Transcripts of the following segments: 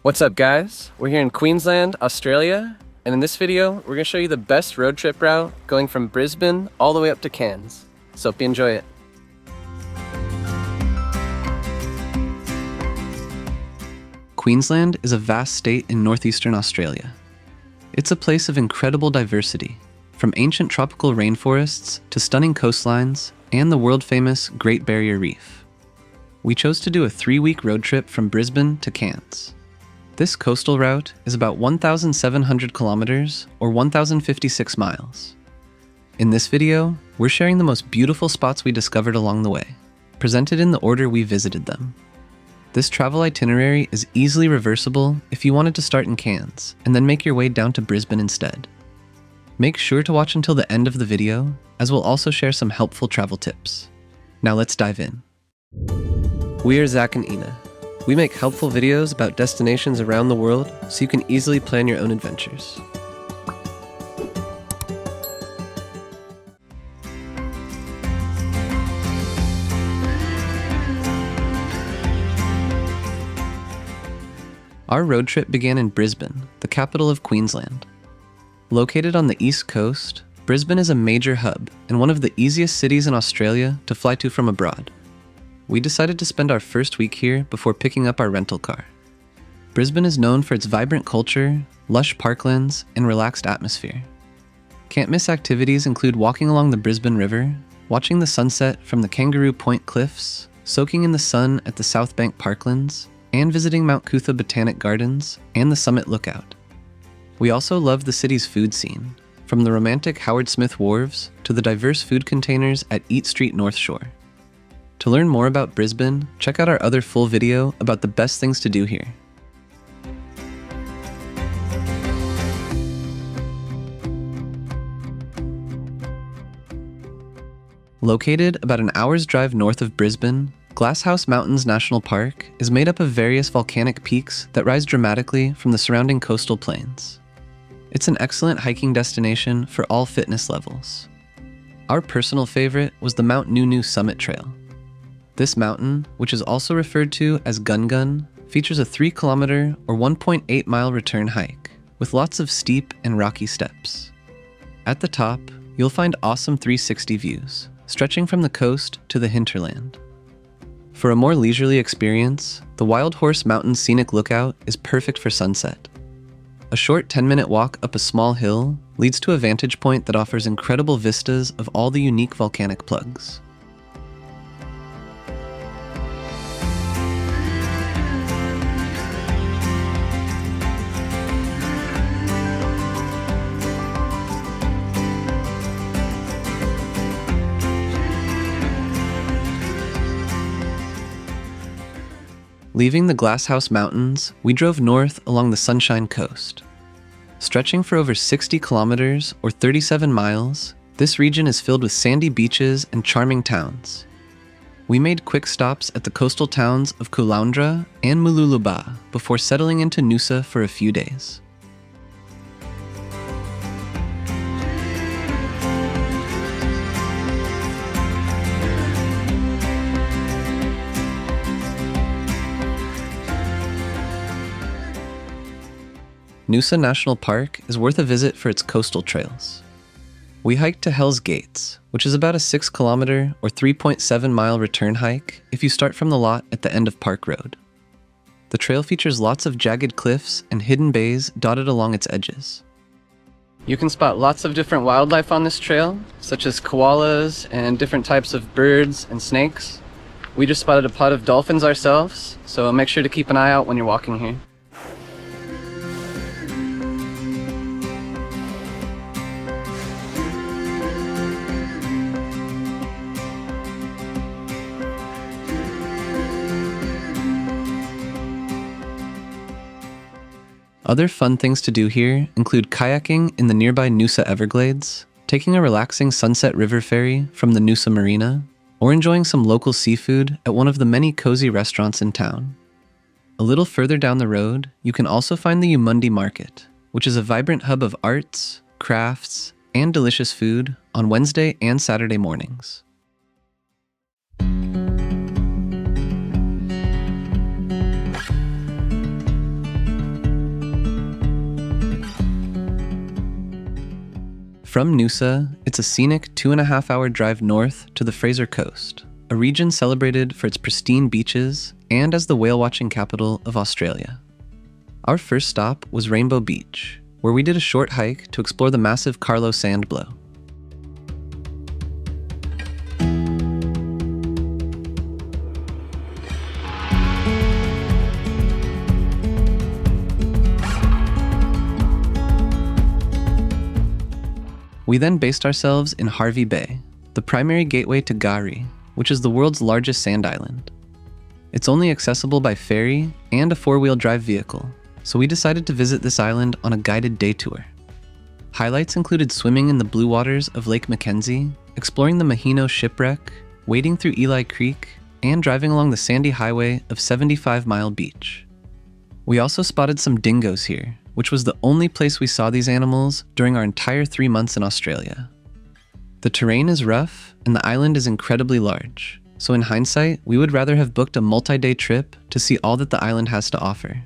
What's up guys? We're here in Queensland, Australia, and in this video we're going to show you the best road trip route going from Brisbane all the way up to Cairns. So hope you enjoy it. Queensland is a vast state in northeastern Australia. It's a place of incredible diversity, from ancient tropical rainforests to stunning coastlines and the world-famous Great Barrier Reef. We chose to do a 3-week road trip from Brisbane to Cairns. This coastal route is about 1,700 kilometers or 1,056 miles. In this video, we're sharing the most beautiful spots we discovered along the way, presented in the order we visited them. This travel itinerary is easily reversible if you wanted to start in Cairns and then make your way down to Brisbane instead. Make sure to watch until the end of the video, as we'll also share some helpful travel tips. Now let's dive in. We are Zach and Ina. We make helpful videos about destinations around the world so you can easily plan your own adventures. Our road trip began in Brisbane, the capital of Queensland. Located on the east coast, Brisbane is a major hub and one of the easiest cities in Australia to fly to from abroad. We decided to spend our first week here before picking up our rental car. Brisbane is known for its vibrant culture, lush parklands, and relaxed atmosphere. Can't miss activities include walking along the Brisbane River, watching the sunset from the Kangaroo Point Cliffs, soaking in the sun at the South Bank Parklands, and visiting Mount Cootha Botanic Gardens and the Summit Lookout. We also love the city's food scene, from the romantic Howard Smith wharves to the diverse food containers at Eat Street North Shore. To learn more about Brisbane, check out our other full video about the best things to do here. Located about an hour's drive north of Brisbane, Glasshouse Mountains National Park is made up of various volcanic peaks that rise dramatically from the surrounding coastal plains. It's an excellent hiking destination for all fitness levels. Our personal favorite was the Mount Nunu Summit Trail. This mountain, which is also referred to as Gun Gun, features a 3-kilometer or 1.8 mile return hike, with lots of steep and rocky steps. At the top, you'll find awesome 360 views, stretching from the coast to the hinterland. For a more leisurely experience, the Wild Horse Mountain Scenic Lookout is perfect for sunset. A short 10-minute walk up a small hill leads to a vantage point that offers incredible vistas of all the unique volcanic plugs. Leaving the Glasshouse Mountains, we drove north along the Sunshine Coast. Stretching for over 60 kilometers or 37 miles, this region is filled with sandy beaches and charming towns. We made quick stops at the coastal towns of Caloundra and Mooloolaba before settling into Noosa for a few days. Noosa National Park is worth a visit for its coastal trails. We hiked to Hell's Gates, which is about a 6-kilometer or 3.7 mile return hike if you start from the lot at the end of Park Road. The trail features lots of jagged cliffs and hidden bays dotted along its edges. You can spot lots of different wildlife on this trail, such as koalas and different types of birds and snakes. We just spotted a pod of dolphins ourselves, so make sure to keep an eye out when you're walking here. Other fun things to do here include kayaking in the nearby Noosa Everglades, taking a relaxing sunset river ferry from the Noosa Marina, or enjoying some local seafood at one of the many cozy restaurants in town. A little further down the road, you can also find the Yumundi Market, which is a vibrant hub of arts, crafts, and delicious food on Wednesday and Saturday mornings. From Noosa, it's a scenic 2.5-hour drive north to the Fraser coast, a region celebrated for its pristine beaches and as the whale-watching capital of Australia. Our first stop was Rainbow Beach, where we did a short hike to explore the massive Carlo Sandblow. We then based ourselves in Hervey Bay, the primary gateway to Gari, which is the world's largest sand island. It's only accessible by ferry and a 4-wheel drive vehicle, so we decided to visit this island on a guided day tour. Highlights included swimming in the blue waters of Lake Mackenzie, exploring the Mahino shipwreck, wading through Eli Creek, and driving along the sandy highway of 75 Mile Beach. We also spotted some dingoes here, which was the only place we saw these animals during our entire 3 months in Australia. The terrain is rough, and the island is incredibly large, so in hindsight, we would rather have booked a multi-day trip to see all that the island has to offer.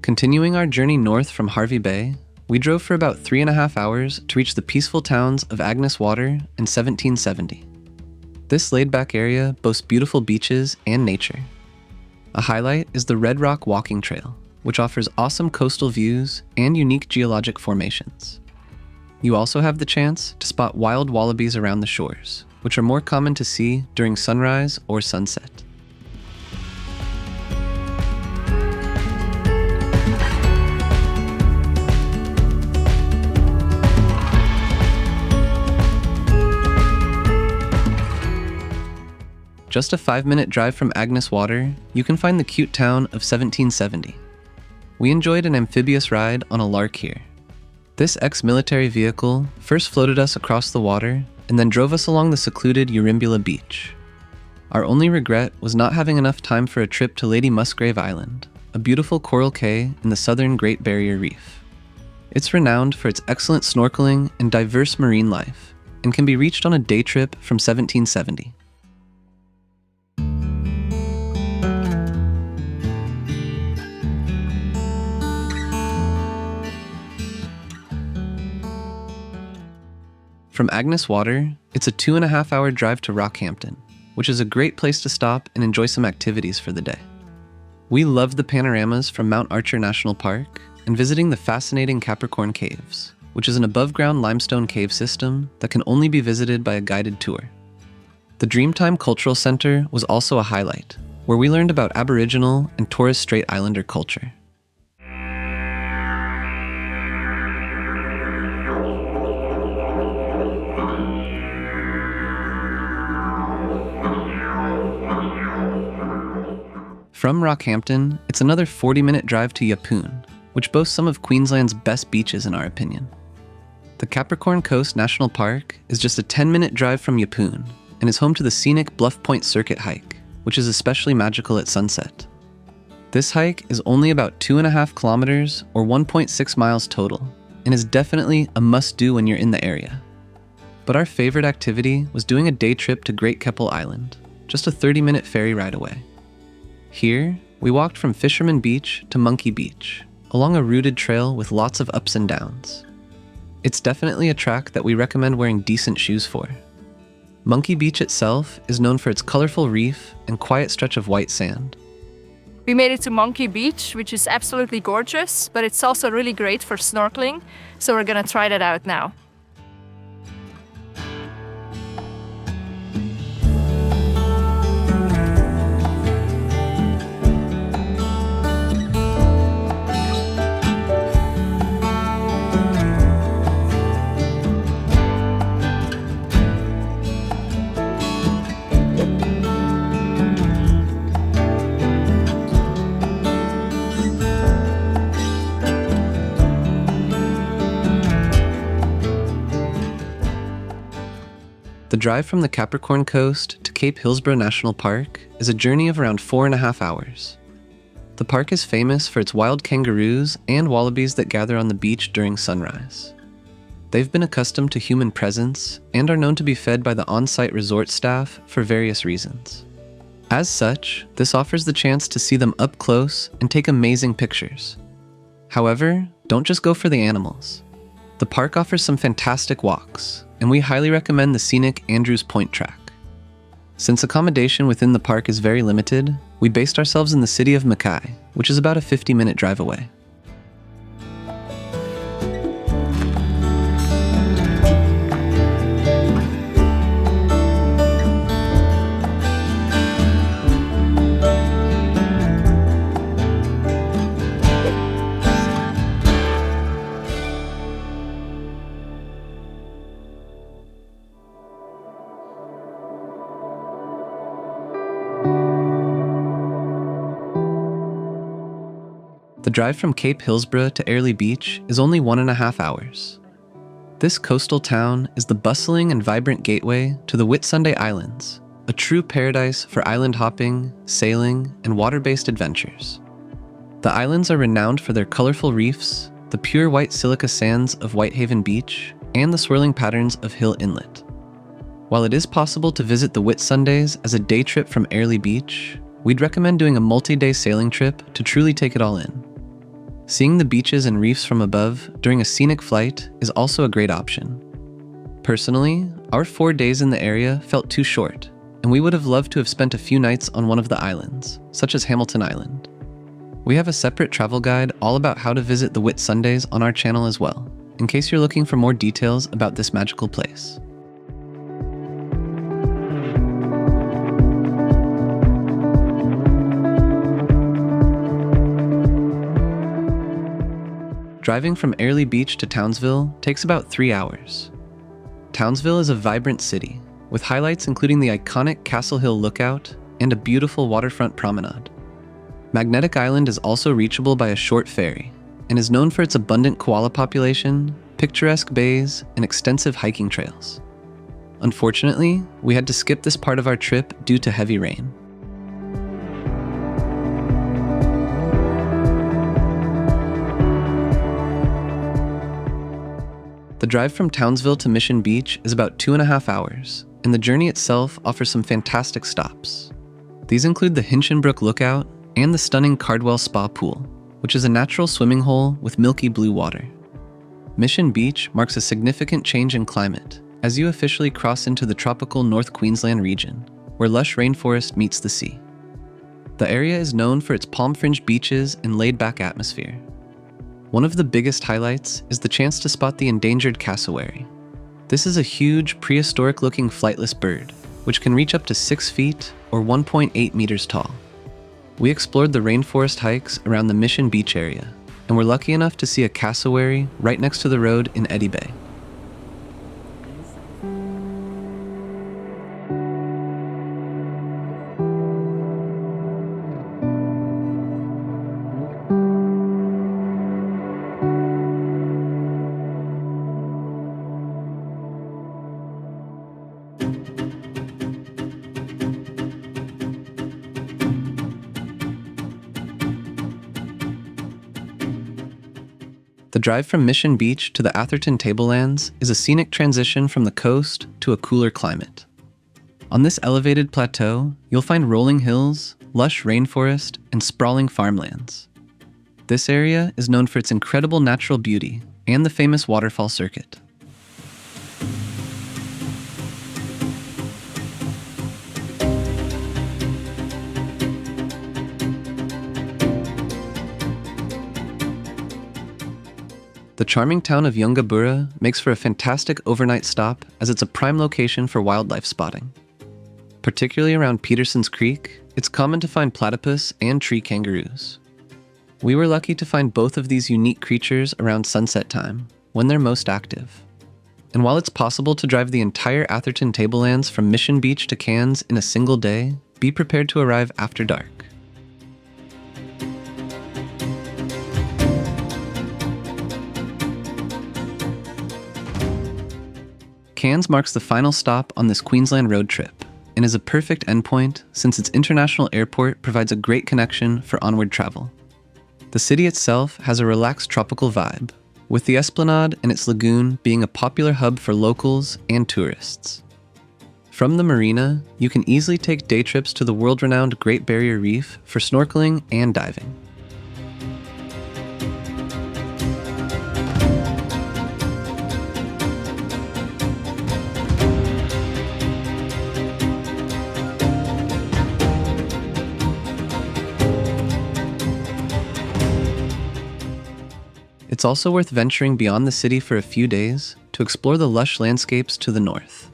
Continuing our journey north from Hervey Bay, we drove for about 3.5 hours to reach the peaceful towns of Agnes Water in 1770. This laid-back area boasts beautiful beaches and nature. A highlight is the Red Rock Walking Trail, which offers awesome coastal views and unique geologic formations. You also have the chance to spot wild wallabies around the shores, which are more common to see during sunrise or sunset. Just a 5-minute drive from Agnes Water, you can find the cute town of 1770. We enjoyed an amphibious ride on a lark here. This ex-military vehicle first floated us across the water and then drove us along the secluded Yungaburra beach. Our only regret was not having enough time for a trip to Lady Musgrave Island, a beautiful coral cay in the southern Great Barrier Reef. It's renowned for its excellent snorkeling and diverse marine life, and can be reached on a day trip from 1770. From Agnes Water, it's a 2.5-hour drive to Rockhampton, which is a great place to stop and enjoy some activities for the day. We loved the panoramas from Mount Archer National Park and visiting the fascinating Capricorn Caves, which is an above-ground limestone cave system that can only be visited by a guided tour. The Dreamtime Cultural Centre was also a highlight, where we learned about Aboriginal and Torres Strait Islander culture. From Rockhampton, it's another 40-minute drive to Yeppoon, which boasts some of Queensland's best beaches in our opinion. The Capricorn Coast National Park is just a 10-minute drive from Yeppoon and is home to the scenic Bluff Point Circuit hike, which is especially magical at sunset. This hike is only about 2.5 kilometers or 1.6 miles total, and is definitely a must-do when you're in the area. But our favorite activity was doing a day trip to Great Keppel Island, just a 30-minute ferry ride away. Here, we walked from Fisherman Beach to Monkey Beach, along a rooted trail with lots of ups and downs. It's definitely a track that we recommend wearing decent shoes for. Monkey Beach itself is known for its colorful reef and quiet stretch of white sand. We made it to Monkey Beach, which is absolutely gorgeous, but it's also really great for snorkeling, so we're gonna try that out now. The drive from the Capricorn Coast to Cape Hillsborough National Park is a journey of around 4.5 hours. The park is famous for its wild kangaroos and wallabies that gather on the beach during sunrise. They've been accustomed to human presence and are known to be fed by the on-site resort staff for various reasons. As such, this offers the chance to see them up close and take amazing pictures. However, don't just go for the animals. The park offers some fantastic walks, and we highly recommend the scenic Andrews Point track. Since accommodation within the park is very limited, we based ourselves in the city of Mackay, which is about a 50-minute drive away. The drive from Cape Hillsborough to Airlie Beach is only 1.5 hours. This coastal town is the bustling and vibrant gateway to the Whitsunday Islands, a true paradise for island hopping, sailing, and water-based adventures. The islands are renowned for their colorful reefs, the pure white silica sands of Whitehaven Beach, and the swirling patterns of Hill Inlet. While it is possible to visit the Whitsundays as a day trip from Airlie Beach, we'd recommend doing a multi-day sailing trip to truly take it all in. Seeing the beaches and reefs from above during a scenic flight is also a great option. Personally, our 4 days in the area felt too short, and we would have loved to have spent a few nights on one of the islands, such as Hamilton Island. We have a separate travel guide all about how to visit the Whitsundays on our channel as well, in case you're looking for more details about this magical place. Driving from Airlie Beach to Townsville takes about 3 hours. Townsville is a vibrant city, with highlights including the iconic Castle Hill Lookout and a beautiful waterfront promenade. Magnetic Island is also reachable by a short ferry, and is known for its abundant koala population, picturesque bays, and extensive hiking trails. Unfortunately, we had to skip this part of our trip due to heavy rain. The drive from Townsville to Mission Beach is about 2.5 hours, and the journey itself offers some fantastic stops. These include the Hinchinbrook Lookout and the stunning Cardwell Spa Pool, which is a natural swimming hole with milky blue water. Mission Beach marks a significant change in climate as you officially cross into the tropical North Queensland region, where lush rainforest meets the sea. The area is known for its palm-fringed beaches and laid-back atmosphere. One of the biggest highlights is the chance to spot the endangered cassowary. This is a huge, prehistoric-looking flightless bird, which can reach up to 6 feet or 1.8 meters tall. We explored the rainforest hikes around the Mission Beach area, and were lucky enough to see a cassowary right next to the road in Eddy Bay. The drive from Mission Beach to the Atherton Tablelands is a scenic transition from the coast to a cooler climate. On this elevated plateau, you'll find rolling hills, lush rainforest, and sprawling farmlands. This area is known for its incredible natural beauty and the famous waterfall circuit. The charming town of Yungaburra makes for a fantastic overnight stop as it's a prime location for wildlife spotting. Particularly around Peterson's Creek, it's common to find platypus and tree kangaroos. We were lucky to find both of these unique creatures around sunset time, when they're most active. And while it's possible to drive the entire Atherton Tablelands from Mission Beach to Cairns in a single day, be prepared to arrive after dark. Cairns marks the final stop on this Queensland road trip, and is a perfect endpoint since its international airport provides a great connection for onward travel. The city itself has a relaxed tropical vibe, with the Esplanade and its lagoon being a popular hub for locals and tourists. From the marina, you can easily take day trips to the world-renowned Great Barrier Reef for snorkeling and diving. It's also worth venturing beyond the city for a few days to explore the lush landscapes to the north.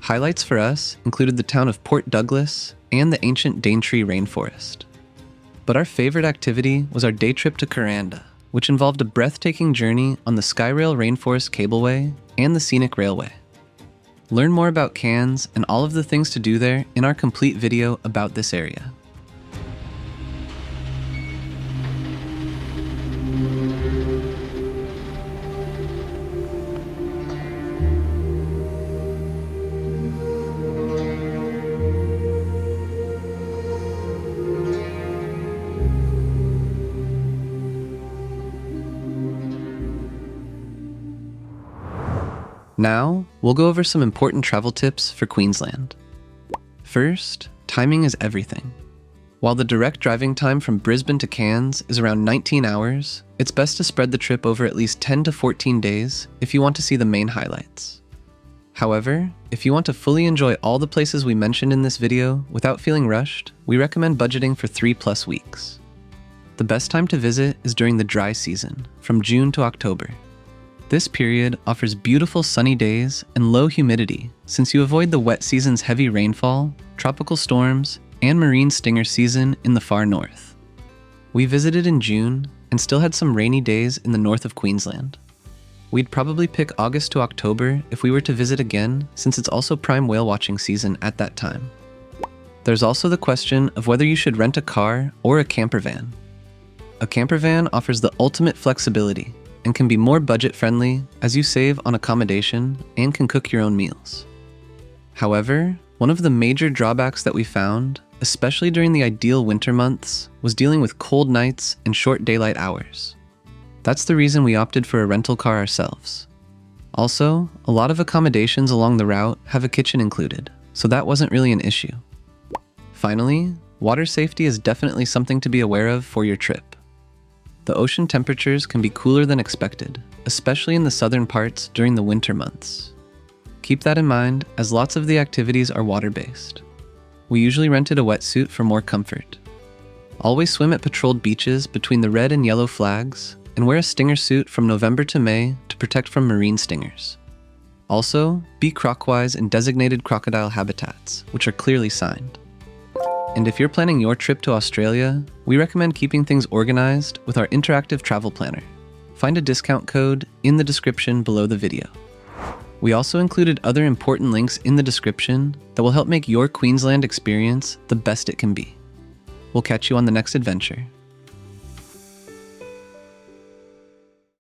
Highlights for us included the town of Port Douglas and the ancient Daintree rainforest. But our favorite activity was our day trip to Kuranda, which involved a breathtaking journey on the Skyrail Rainforest Cableway and the Scenic Railway. Learn more about Cairns and all of the things to do there in our complete video about this area. Now, we'll go over some important travel tips for Queensland. First, timing is everything. While the direct driving time from Brisbane to Cairns is around 19 hours, it's best to spread the trip over at least 10 to 14 days if you want to see the main highlights. However, if you want to fully enjoy all the places we mentioned in this video without feeling rushed, we recommend budgeting for 3+ weeks. The best time to visit is during the dry season, from June to October. This period offers beautiful sunny days and low humidity since you avoid the wet season's heavy rainfall, tropical storms, and marine stinger season in the far north. We visited in June and still had some rainy days in the north of Queensland. We'd probably pick August to October if we were to visit again since it's also prime whale watching season at that time. There's also the question of whether you should rent a car or a camper van. A camper van offers the ultimate flexibility and can be more budget-friendly as you save on accommodation and can cook your own meals. However, one of the major drawbacks that we found, especially during the ideal winter months, was dealing with cold nights and short daylight hours. That's the reason we opted for a rental car ourselves. Also, a lot of accommodations along the route have a kitchen included, so that wasn't really an issue. Finally, water safety is definitely something to be aware of for your trip. The ocean temperatures can be cooler than expected, especially in the southern parts during the winter months. Keep that in mind as lots of the activities are water-based. We usually rented a wetsuit for more comfort. Always swim at patrolled beaches between the red and yellow flags and wear a stinger suit from November to May to protect from marine stingers. Also, be crocwise in designated crocodile habitats, which are clearly signed. And if you're planning your trip to Australia, we recommend keeping things organized with our interactive travel planner. Find a discount code in the description below the video. We also included other important links in the description that will help make your Queensland experience the best it can be. We'll catch you on the next adventure.